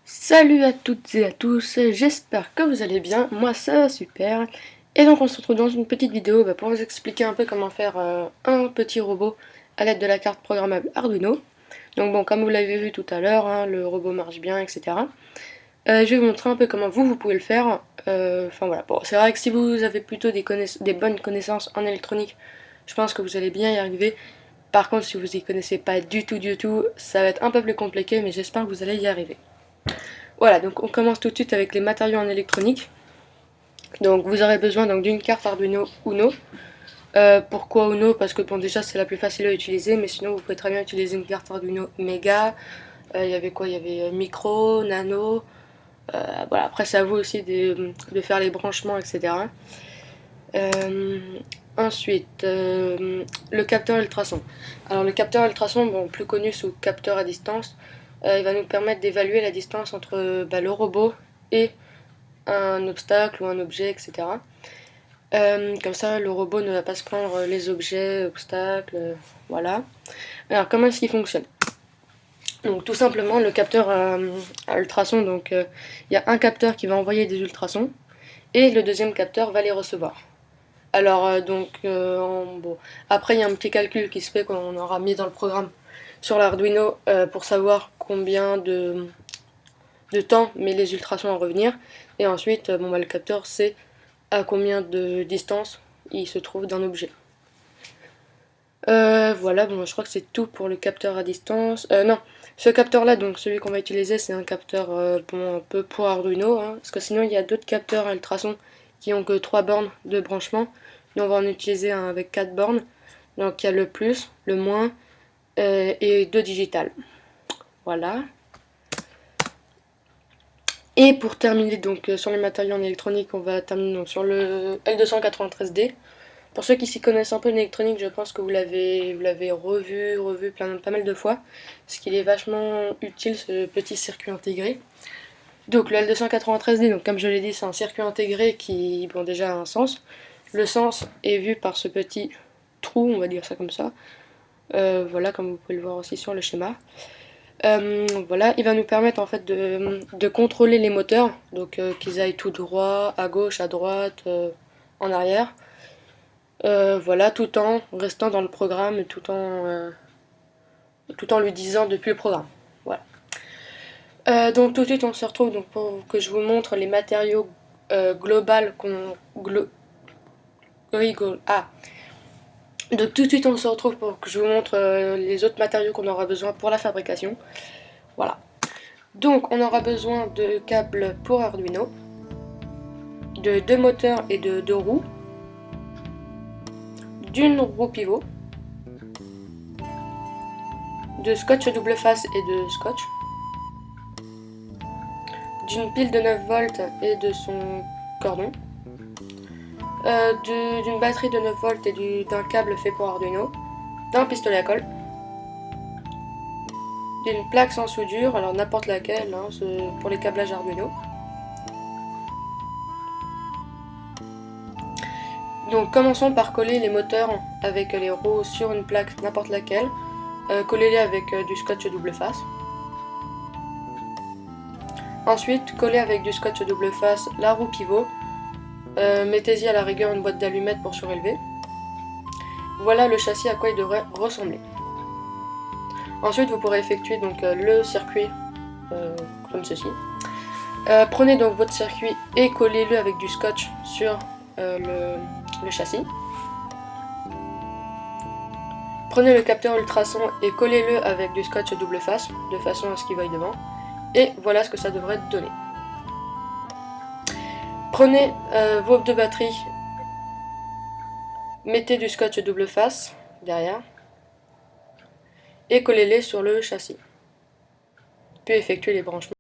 Salut à toutes et à tous, j'espère que vous allez bien, moi ça va super. Et donc on se retrouve dans une petite vidéo pour vous expliquer un peu comment faire un petit robot à l'aide de la carte programmable Arduino. Donc bon, comme vous l'avez vu tout à l'heure, hein, le robot marche bien, etc. Je vais vous montrer un peu comment vous pouvez le faire. Enfin voilà, bon, c'est vrai que si vous avez plutôt des bonnes connaissances en électronique, je pense que vous allez bien y arriver. Par contre, si vous y connaissez pas du tout, ça va être un peu plus compliqué, mais j'espère que vous allez y arriver. Voilà, donc on commence tout de suite avec les matériaux en électronique. Donc vous aurez besoin d'une carte Arduino Uno. Pourquoi Uno? Parce que bon, déjà c'est la plus facile à utiliser, mais sinon vous pouvez très bien utiliser une carte Arduino Mega. Il y avait quoi? Il y avait Micro, Nano. Voilà, après c'est à vous aussi de faire les branchements, etc. Euh, Ensuite, le capteur ultrason. Alors le capteur ultrason, bon, plus connu sous capteur à distance, il va nous permettre d'évaluer la distance entre le robot et un obstacle ou un objet, etc. Comme ça, le robot ne va pas se prendre les objets, obstacles, voilà. Alors, comment est-ce qu'il fonctionne? Donc, tout simplement, le capteur à ultrasons, donc il y a un capteur qui va envoyer des ultrasons et le deuxième capteur va les recevoir. Alors, bon. Après, il y a un petit calcul qui se fait qu'on aura mis dans le programme sur l'Arduino pour savoir combien de temps met les ultrasons à revenir. Et ensuite, le capteur sait à combien de distance il se trouve d'un objet. Voilà, bon, je crois que c'est tout pour le capteur à distance. Non, ce capteur-là, donc celui qu'on va utiliser, c'est un capteur bon, un peu pour Arduino, hein, parce que sinon il y a d'autres capteurs à ultrasons qui ont que 3 bornes de branchement. Nous, on va en utiliser un avec 4 bornes. Donc il y a le plus, le moins et 2 digitales. Voilà. Et pour terminer donc sur les matériaux en électronique, on va terminer donc, sur le L293D. Pour ceux qui s'y connaissent un peu en électronique, je pense que vous l'avez revu pas mal de fois, parce qu'il est vachement utile ce petit circuit intégré. Donc le L293D, donc comme je l'ai dit, c'est un circuit intégré qui, bon, déjà a un sens. Le sens est vu par ce petit trou, on va dire ça comme ça. Voilà, comme vous pouvez le voir aussi sur le schéma. Voilà, il va nous permettre en fait de contrôler les moteurs, donc qu'ils aillent tout droit, à gauche, à droite, en arrière. Voilà, tout en restant dans le programme et tout en lui disant depuis le programme. Voilà. Donc tout de suite on se retrouve donc pour que je vous montre les matériaux global qu'on ah. Donc tout de suite on se retrouve pour que je vous montre les autres matériaux qu'on aura besoin pour la fabrication. Voilà. Donc on aura besoin de câbles pour Arduino, de 2 moteurs et de 2 roues, d'une roue pivot, de scotch double face et de scotch, d'une pile de 9 volts et de son cordon, d'une batterie de 9 volts et d'un câble fait pour Arduino, d'un pistolet à colle, d'une plaque sans soudure, alors n'importe laquelle, hein, pour les câblages Arduino. Donc commençons par coller les moteurs avec les roues sur une plaque n'importe laquelle, collez-les avec du scotch double face. Ensuite, collez avec du scotch double face la roue pivot, mettez-y à la rigueur une boîte d'allumettes pour surélever. Voilà le châssis à quoi il devrait ressembler. Ensuite, vous pourrez effectuer donc le circuit comme ceci. Prenez donc votre circuit et collez-le avec du scotch sur le châssis. Prenez le capteur ultrason et collez-le avec du scotch double face, de façon à ce qu'il vaille devant. Et voilà ce que ça devrait donner. Prenez vos 2 batteries, mettez du scotch double face derrière et collez-les sur le châssis. Puis effectuez les branchements.